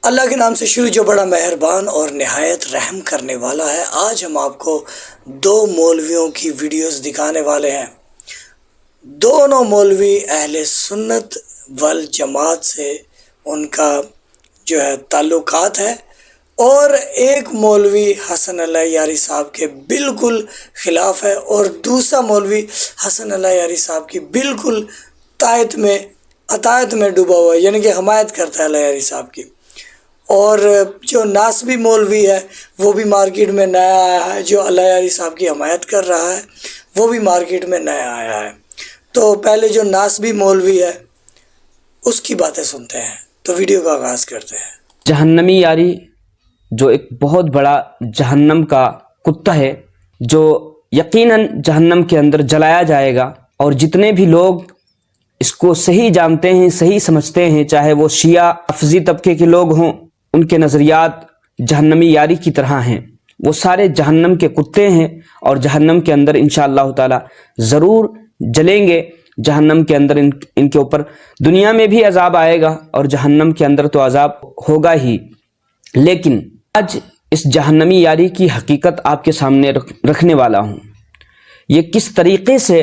اللہ کے نام سے شروع جو بڑا مہربان اور نہایت رحم کرنے والا ہے۔ آج ہم آپ کو دو مولویوں کی ویڈیوز دکھانے والے ہیں۔ دونوں مولوی اہل سنت والجماعت سے ان کا جو ہے تعلقات ہے، اور ایک مولوی حسن اللہ یاری صاحب کے بالکل خلاف ہے، اور دوسرا مولوی حسن اللہ یاری صاحب کی بالکل عطایت میں ڈوبا ہوا ہے، یعنی کہ حمایت کرتا ہے اللہ یاری صاحب کی۔ اور جو ناسبی مولوی ہے وہ بھی مارکیٹ میں نیا آیا ہے، جو اللہ یاری صاحب کی حمایت کر رہا ہے وہ بھی مارکیٹ میں نیا آیا ہے۔ تو پہلے جو ناسبی مولوی ہے اس کی باتیں سنتے ہیں، تو ویڈیو کا آغاز کرتے ہیں۔ جہنمی یاری جو ایک بہت بڑا جہنم کا کتا ہے، جو یقیناً جہنم کے اندر جلایا جائے گا، اور جتنے بھی لوگ اس کو صحیح جانتے ہیں، صحیح سمجھتے ہیں، چاہے وہ شیعہ افضی طبقے کے لوگ ہوں، ان کے نظریات جہنمی یاری کی طرح ہیں، وہ سارے جہنم کے کتے ہیں، اور جہنم کے اندر انشاءاللہ تعالی ضرور جلیں گے۔ جہنم کے اندر ان کے اوپر دنیا میں بھی عذاب آئے گا، اور جہنم کے اندر تو عذاب ہوگا ہی۔ لیکن آج اس جہنمی یاری کی حقیقت آپ کے سامنے رکھنے والا ہوں۔ یہ کس طریقے سے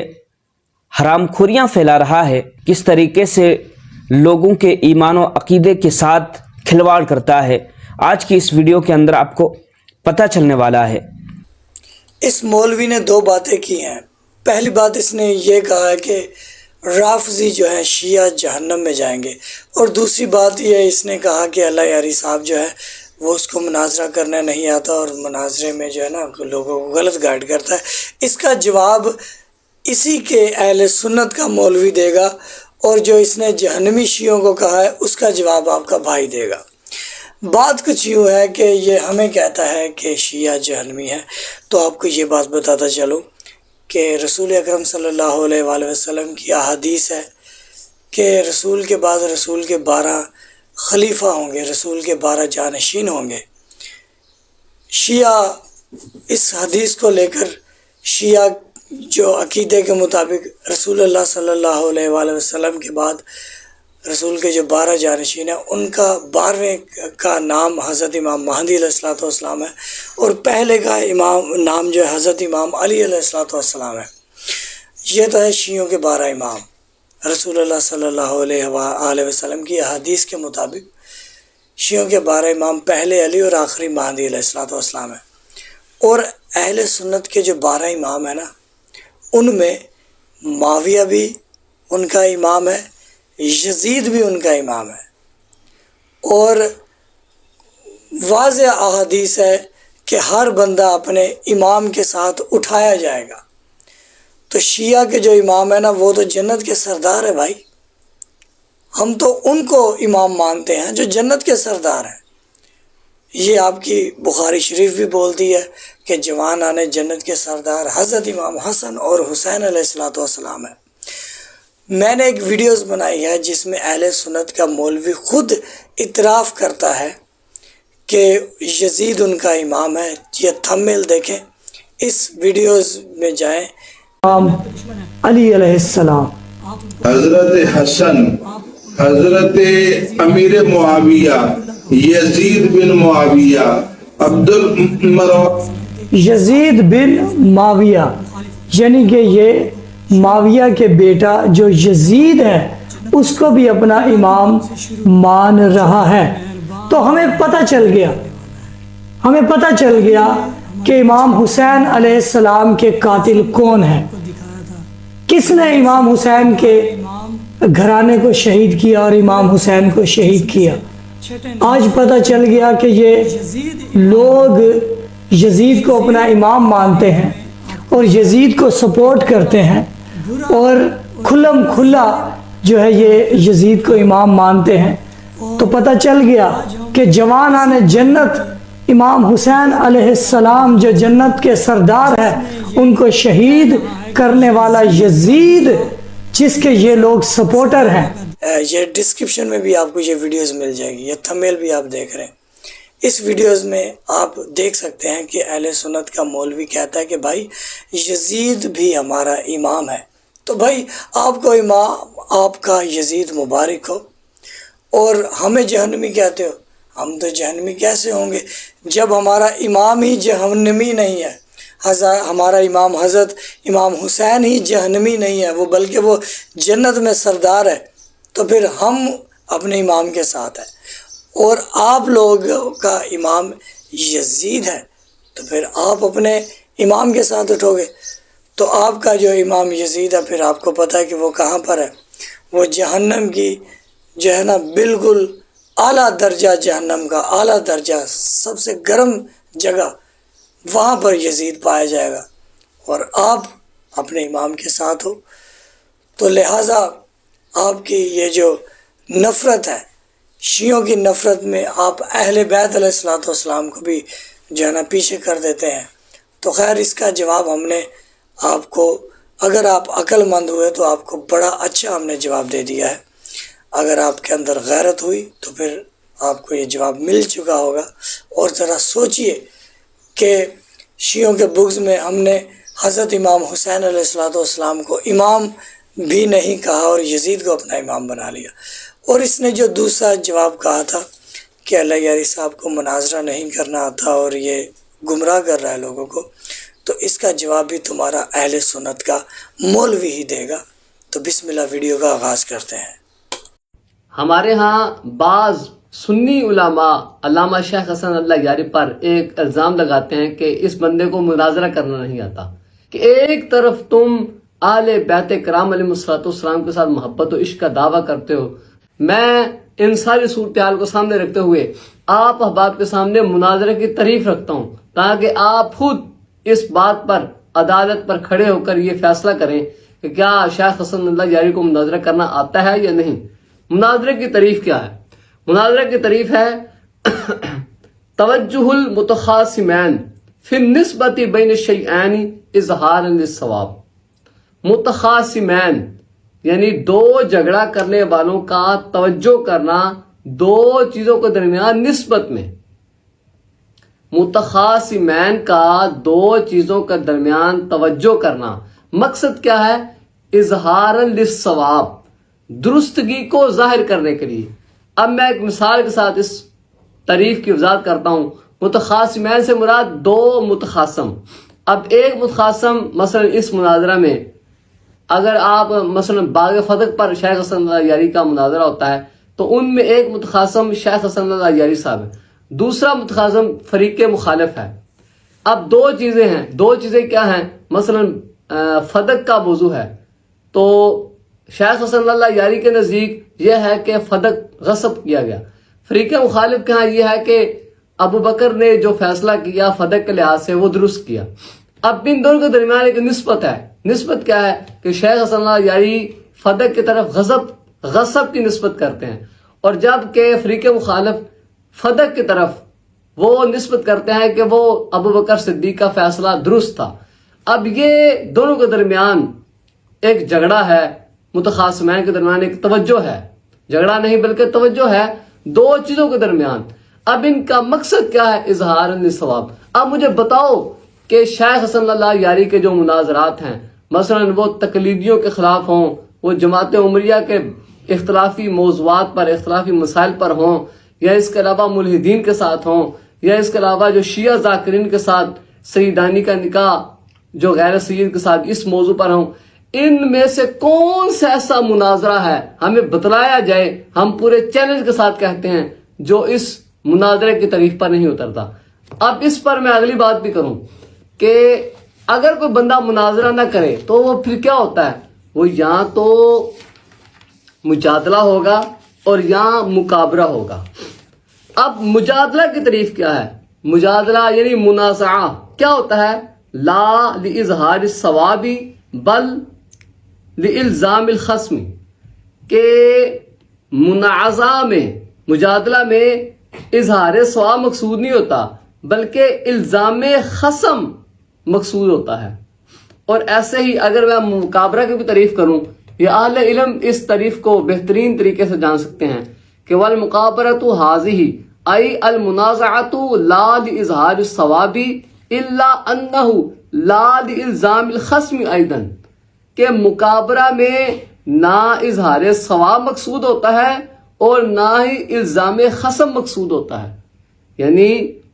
حرام خوریاں پھیلا رہا ہے، کس طریقے سے لوگوں کے ایمان و عقیدے کے ساتھ کھلواڑ کرتا ہے، آج کی اس ویڈیو کے اندر آپ کو پتہ چلنے والا ہے۔ اس مولوی نے دو باتیں کی ہیں۔ پہلی بات اس نے یہ کہا ہے کہ رافضی جو ہے شیعہ جہنم میں جائیں گے، اور دوسری بات یہ اس نے کہا کہ اللہ یاری صاحب جو ہے وہ اس کو مناظرہ کرنا نہیں آتا، اور مناظرے میں جو ہے نا لوگوں کو غلط گائیڈ کرتا ہے۔ اس کا جواب اسی کے اہل سنت کا مولوی دے گا، اور جو اس نے جہنمی شیعوں کو کہا ہے اس کا جواب آپ کا بھائی دے گا۔ بات کچھ یوں ہے کہ یہ ہمیں کہتا ہے کہ شیعہ جہنمی ہے، تو آپ کو یہ بات بتاتا چلوں کہ رسول اکرم صلی اللہ علیہ وآلہ وسلم کی احادیث ہے کہ رسول کے بعد رسول کے 12 خلیفہ ہوں گے، رسول کے 12 جانشین ہوں گے۔ شیعہ اس حدیث کو لے کر، شیعہ جو عقیدے کے مطابق رسول اللہ صلی اللہ علیہ وآلہ وسلم کے بعد رسول کے جو 12 جانشین ہیں، ان کا 12ویں کا نام حضرت امام مہدی علیہ الصلوۃ والسلام ہے، اور پہلے کا نام جو ہے حضرت امام علی علیہ الصلوۃ والسلام ہے۔ یہ تو ہے شیعوں کے 12 امام۔ رسول اللہ صلی اللہ علیہ وآلہ وسلم کی احادیث کے مطابق شیعوں کے 12 امام پہلے علی اور آخری مہدی علیہ الصلوۃ والسلام ہے۔ اور اہل سنت کے جو 12 امام ہیں نا، ان میں معاویہ بھی ان کا امام ہے، یزید بھی ان کا امام ہے، اور واضح احادیث ہے کہ ہر بندہ اپنے امام کے ساتھ اٹھایا جائے گا۔ تو شیعہ کے جو امام ہیں نا، وہ تو جنت کے سردار ہیں بھائی، ہم تو ان کو امام مانتے ہیں جو جنت کے سردار ہیں۔ یہ آپ کی بخاری شریف بھی بولتی ہے کہ جوانان جنت کے سردار حضرت امام حسن اور حسین علیہ الصلوۃ والسلام ہے۔ میں نے ایک ویڈیوز بنائی ہے جس میں اہل سنت کا مولوی خود اعتراف کرتا ہے کہ یزید ان کا امام ہے۔ یہ تھمبنیل دیکھیں، اس ویڈیوز میں جائیں۔ امام علی علیہ السلام، حضرت حسن، حضرت امیر معاویہ، یزید بن معاویہ، یزید بن معاویہ، یعنی کہ یہ معاویہ کے بیٹا جو یزید ہے اس کو بھی اپنا امام مان رہا ہے۔ تو ہمیں پتہ چل گیا کہ امام حسین علیہ السلام کے قاتل کون ہیں، کس نے امام حسین کے گھرانے کو شہید کیا اور امام حسین کو شہید کیا۔ آج پتہ چل گیا کہ یہ لوگ یزید کو اپنا امام مانتے ہیں اور یزید کو سپورٹ کرتے ہیں، اور کھلم کھلا جو ہے یہ یزید کو امام مانتے ہیں۔ تو پتہ چل گیا کہ جوانان جنت امام حسین علیہ السلام جو جنت کے سردار ہیں، ان کو شہید کرنے والا یزید جس کے یہ لوگ سپورٹر ہیں۔ یہ ڈسکرپشن میں بھی آپ کو یہ ویڈیوز مل جائے گی، یہ تھمبنیل بھی آپ دیکھ رہے ہیں۔ اس ویڈیوز میں آپ دیکھ سکتے ہیں کہ اہل سنت کا مولوی کہتا ہے کہ بھائی یزید بھی ہمارا امام ہے۔ تو بھائی آپ کو امام آپ کا یزید مبارک ہو، اور ہمیں جہنمی کہتے ہو، ہم تو جہنمی کیسے ہوں گے جب ہمارا امام ہی جہنمی نہیں ہے، ہمارا امام حضرت امام حسین ہی جہنمی نہیں ہے، وہ بلکہ وہ جنت میں سردار ہے، تو پھر ہم اپنے امام کے ساتھ ہیں، اور آپ لوگوں کا امام یزید ہے، تو پھر آپ اپنے امام کے ساتھ اٹھو گے۔ تو آپ کا جو امام یزید ہے، پھر آپ کو پتہ ہے کہ وہ کہاں پر ہے، وہ جہنم کی جو ہے نا بالکل اعلیٰ درجہ، جہنم کا اعلیٰ درجہ، سب سے گرم جگہ، وہاں پر یزید پایا جائے گا، اور آپ اپنے امام کے ساتھ ہو۔ تو لہٰذا آپ کی یہ جو نفرت ہے، شیعوں کی نفرت میں آپ اہل بیت علیہ الصلوۃ والسلام کو بھی جو ہے نا پیچھے کر دیتے ہیں۔ تو خیر اس کا جواب ہم نے آپ کو، اگر آپ عقل مند ہوئے تو آپ کو بڑا اچھا ہم نے جواب دے دیا ہے، اگر آپ کے اندر غیرت ہوئی تو پھر آپ کو یہ جواب مل چکا ہوگا۔ اور ذرا سوچئے کہ شیعوں کے بغض میں ہم نے حضرت امام حسین علیہ الصلوۃ والسلام کو امام بھی نہیں کہا اور یزید کو اپنا امام بنا لیا۔ اور اس نے جو دوسرا جواب کہا تھا کہ اللہ یاری صاحب کو مناظرہ نہیں کرنا آتا اور یہ گمراہ کر رہا ہے لوگوں کو، تو اس کا جواب بھی تمہارا اہل سنت کا مولوی ہی دے گا۔ تو بسم اللہ، ویڈیو کا آغاز کرتے ہیں۔ ہمارے ہاں بعض سنی علماء علامہ شیخ حسن اللہ یاری پر ایک الزام لگاتے ہیں کہ اس بندے کو مناظرہ کرنا نہیں آتا، کہ ایک طرف تم اہل بیت کرام علیہ السلام کے ساتھ محبت و عشق کا دعویٰ کرتے ہو، میں ان ساری صورتحال کو سامنے رکھتے ہوئے آپ احباب کے سامنے مناظرے کی تعریف رکھتا ہوں تاکہ آپ خود اس بات پر عدالت پر کھڑے ہو کر یہ فیصلہ کریں کہ کیا شیخ حسن اللہ یاری کو مناظرہ کرنا آتا ہے یا نہیں۔ مناظرے کی تعریف کیا ہے؟ مناظرے کی تعریف ہے توجہ المتخاصمین فی النسبۃ بین الشیئین اظہارا للصواب۔ متخاصمین یعنی دو جھگڑا کرنے والوں کا توجہ کرنا دو چیزوں کے درمیان نسبت میں، متخاصمین کا دو چیزوں کے درمیان توجہ کرنا، مقصد کیا ہے؟ اظہارا للصواب، درستگی کو ظاہر کرنے کے لیے۔ اب میں ایک مثال کے ساتھ اس تعریف کی وضاحت کرتا ہوں۔ متخاصمین سے مراد دو متخاصم۔ اب ایک متخاصم مثلا اس مناظرہ میں، اگر آپ مثلا باغ فتح پر شیخ حسن اللہ یاری کا مناظرہ ہوتا ہے تو ان میں ایک متخاصم شیخ حسن اللہ یاری صاحب ہے، دوسرا متخاصم فریق مخالف ہے۔ اب دو چیزیں ہیں، دو چیزیں کیا ہیں؟ مثلا فدق کا موضوع ہے تو شیخ حسن اللہ یاری کے نزدیک یہ ہے کہ فدق غصب کیا گیا، فریق مخالف کے ہاں یہ ہے کہ ابو بکر نے جو فیصلہ کیا فدق کے لحاظ سے وہ درست کیا۔ اب ان دونوں کے درمیان ایک نسبت ہے۔ نسبت کیا ہے؟ کہ شیخ حسن اللہ یاری فدق کی طرف غصب کی نسبت کرتے ہیں، اور جب کہ فریق مخالف فدق کی طرف وہ نسبت کرتے ہیں کہ وہ ابو بکر صدیق کا فیصلہ درست تھا۔ اب یہ دونوں کے درمیان ایک جھگڑا ہے، متخاصمین کے درمیان ایک توجہ ہے، جھگڑا نہیں بلکہ توجہ ہے دو چیزوں کے درمیان۔ اب ان کا مقصد کیا ہے؟ اظہار للصواب۔ اب مجھے بتاؤ کہ شیخ حسن اللہ یاری کے جو مناظرات ہیں، مثلا وہ تقلیدیوں کے خلاف ہوں، وہ جماعت عمریہ کے اختلافی موضوعات پر، اختلافی مسائل پر ہوں، یا اس کے علاوہ ملحدین کے ساتھ ہوں، یا اس کے علاوہ جو شیعہ ذاکرین کے ساتھ سیدانی کا نکاح جو غیر سید کے ساتھ اس موضوع پر ہوں، ان میں سے کون سا ایسا مناظرہ ہے ہمیں بتلایا جائے، ہم پورے چیلنج کے ساتھ کہتے ہیں، جو اس مناظرے کی تعریف پر نہیں اترتا۔ اب اس پر میں اگلی بات بھی کروں کہ اگر کوئی بندہ مناظرہ نہ کرے تو وہ پھر کیا ہوتا ہے؟ وہ یا تو مجادلہ ہوگا اور یا مقابرہ ہوگا۔ اب مجادلہ کی تعریف کیا ہے؟ مجادلہ یعنی منازعہ کیا ہوتا ہے؟ لا لإظہار الصواب بل لإلزام الخصم، کہ منازعہ میں، مجادلہ میں اظہار ثواب مقصود نہیں ہوتا بلکہ الزام خصم مقصود ہوتا ہے۔ اور ایسے ہی اگر میں مقابرہ کی بھی تعریف کروں، یہ اہل علم اس تعریف کو بہترین طریقے سے جان سکتے ہیں کہ والمقابرۃ ھذہ ای المنازعۃ لا لإظہار الصواب الا انہ لا لإلزام الخصم ایضا، کہ مقابرہ میں نہ اظہار ثواب مقصود ہوتا ہے اور نہ ہی الزام خصم مقصود ہوتا ہے. یعنی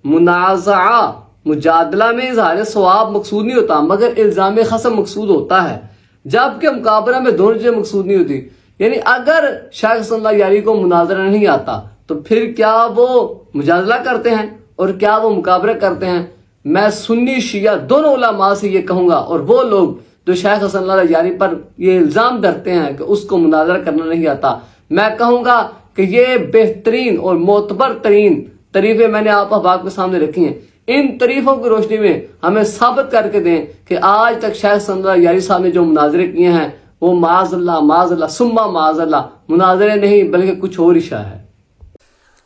منازعہ مجادلہ میں اظہار ثواب مقصود نہیں ہوتا مگر الزام خصم مقصود ہوتا ہے، جبکہ مقابلہ میں دونوں چیزیں مقصود نہیں ہوتی. یعنی اگر شیخ حسن اللہ یاری کو مناظرہ نہیں آتا تو پھر کیا وہ مجادلہ کرتے ہیں اور کیا وہ مقابلہ کرتے ہیں؟ میں سنی شیعہ دونوں علماء سے یہ کہوں گا، اور وہ لوگ جو شیخ حسن اللہ یاری پر یہ الزام دھرتے ہیں کہ اس کو مناظرہ کرنا نہیں آتا، میں کہوں گا کہ یہ بہترین اور معتبر ترین تعریفیں میں نے آپ احباب کے سامنے رکھی ہیں. ان تعریفوں کی روشنی میں ہمیں ثابت کر کے دیں کہ آج تک شیخ حسن اللہ یاری صاحب نے جو مناظرے کیے ہیں وہ معاذ اللہ ثم معاذ اللہ مناظرے نہیں بلکہ کچھ اور اشاع ہے.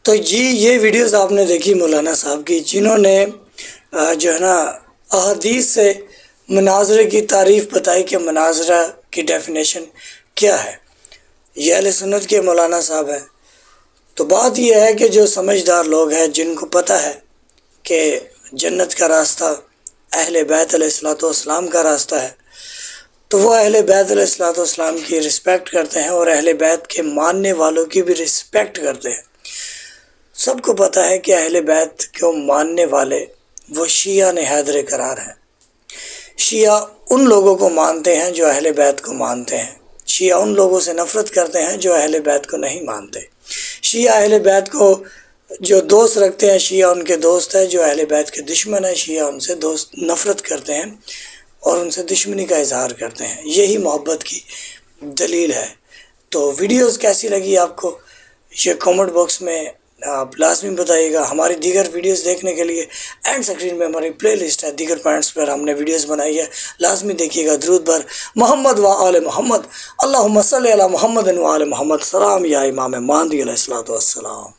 تو جی یہ ویڈیوز آپ نے دیکھی مولانا صاحب کی، جنہوں نے جو ہے نا احادیث سے مناظرے کی تعریف بتائی کہ مناظرہ کی ڈیفینیشن کیا ہے. یہ اہل سنت کے مولانا صاحب ہیں. تو بات یہ ہے کہ جو سمجھدار لوگ ہیں جن کو پتہ ہے کہ جنت کا راستہ اہل بیت علیہ الصلوۃ والسلام کا راستہ ہے، تو وہ اہل بیت علیہ الصلوۃ والسلام کی رسپیکٹ کرتے ہیں اور اہل بیت کے ماننے والوں کی بھی رسپیکٹ کرتے ہیں. سب کو پتہ ہے کہ اہل بیت کو ماننے والے وہ شیعہ حیدر قرار ہیں. شیعہ ان لوگوں کو مانتے ہیں جو اہل بیت کو مانتے ہیں. شیعہ ان لوگوں سے نفرت کرتے ہیں جو اہل بیت کو نہیں مانتے. شیعہ اہل بیت کو جو دوست رکھتے ہیں، شیعہ ان کے دوست ہیں. جو اہل بیت کے دشمن ہیں، شیعہ ان سے نفرت کرتے ہیں اور ان سے دشمنی کا اظہار کرتے ہیں. یہی محبت کی دلیل ہے. تو ویڈیوز کیسی لگی آپ کو یہ کامنٹ باکس میں آپ لازمی بتائیے گا. ہماری دیگر ویڈیوز دیکھنے کے لیے اینڈ سکرین میں ہماری پلے لسٹ ہے، دیگر پوائنٹس پر ہم نے ویڈیوز بنائی ہے، لازمی دیکھیے گا. درود بر محمد و آل محمد، اللہم صلی علی محمد و آل محمد. سلام یا امام مہدی علیہ الصلوۃ والسلام.